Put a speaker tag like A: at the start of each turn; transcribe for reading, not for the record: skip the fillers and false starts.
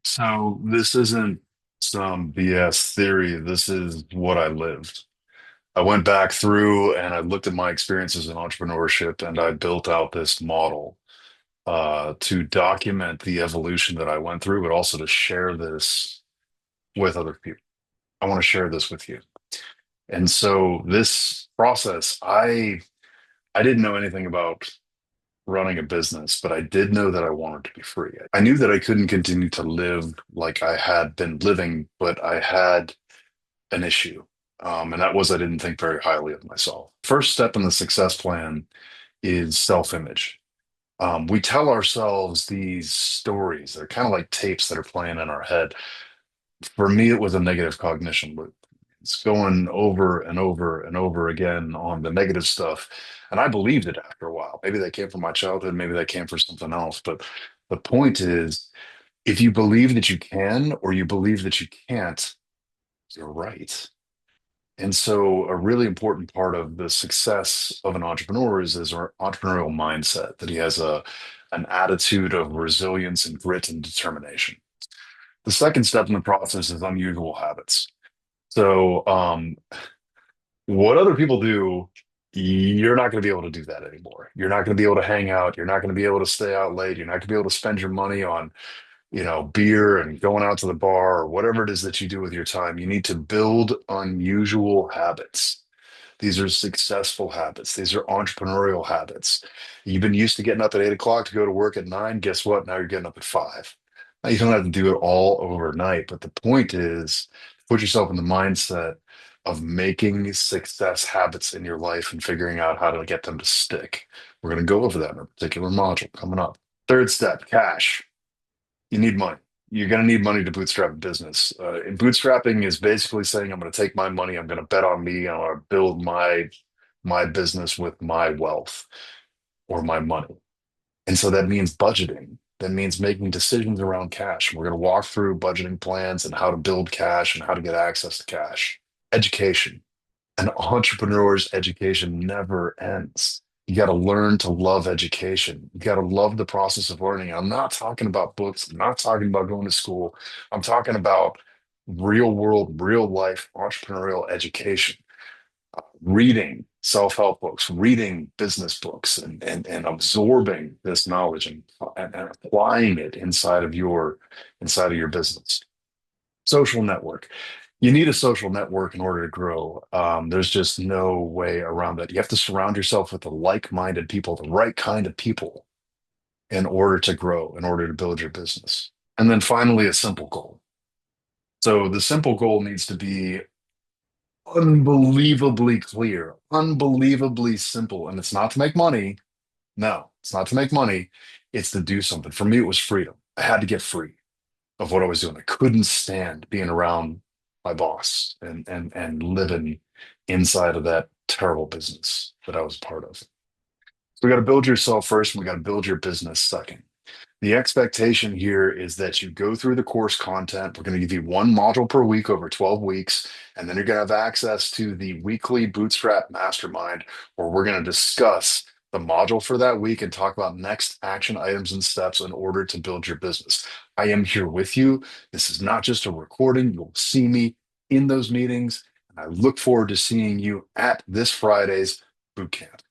A: So this isn't some BS theory. This is what I lived. I went back through and I looked at my experiences in entrepreneurship and I built out this model to document the evolution that I went through, but also to share this with other people. I want to share this with you. And so this process, I didn't know anything about running a business, but I did know that I wanted to be free. I knew that I couldn't continue to live like I had been living, but I had an issue. And that was I didn't think very highly of myself. First step in the success plan is self-image. We tell ourselves these stories. They're kind of like tapes that are playing in our head. For me, it was a negative cognition loop. It's going over and over and over again on the negative stuff. And I believed it after a while. Maybe that came from my childhood, maybe that came from something else. But the point is, if you believe that you can or you believe that you can't, you're right. And so, a really important part of the success of an entrepreneur is his entrepreneurial mindset, that he has an attitude of resilience and grit and determination. The second step in the process is unusual habits. So, what other people do, you're not going to be able to do that anymore. You're not going to be able to hang out. You're not going to be able to stay out late. You're not going to be able to spend your money on, beer and going out to the bar or whatever it is that you do with your time. You need to build unusual habits. These are successful habits. These are entrepreneurial habits. You've been used to getting up at 8 o'clock to go to work at 9. Guess what? Now you're getting up at 5. Now, you don't have to do it all overnight, but the point is put yourself in the mindset of making success habits in your life and figuring out how to get them to stick. We're going to go over that in a particular module coming up. Third step, cash. You need money. You're going to need money to bootstrap a business. And bootstrapping is basically saying, I'm going to take my money, I'm going to bet on me, I'm going to build my business with my wealth or my money. And so that means budgeting. That means making decisions around cash. We're going to walk through budgeting plans and how to build cash and how to get access to cash. Education. An entrepreneur's education never ends. You got to learn to love education. You got to love the process of learning. I'm not talking about books. I'm not talking about going to school. I'm talking about real world, real life entrepreneurial education, reading self-help books, reading business books, and absorbing this knowledge and applying it inside of your business. Social network. You need a social network in order to grow. There's just no way around that. You have to surround yourself with the like-minded people, the right kind of people, in order to grow, in order to build your business. And then finally, a simple goal. So the simple goal needs to be unbelievably clear, unbelievably simple. And it's not to make money. No, it's not to make money. It's to do something. For me, it was freedom. I had to get free of what I was doing. I couldn't stand being around my boss and living inside of that terrible business that I was part of. So we got to build yourself first, and we got to build your business second. The expectation here is that you go through the course content. We're going to give you one module per week over 12 weeks, and then you're going to have access to the weekly Bootstrap Mastermind, where we're going to discuss the module for that week and talk about next action items and steps in order to build your business. I am here with you. This is not just a recording. You'll see me in those meetings, and I look forward to seeing you at this Friday's boot camp.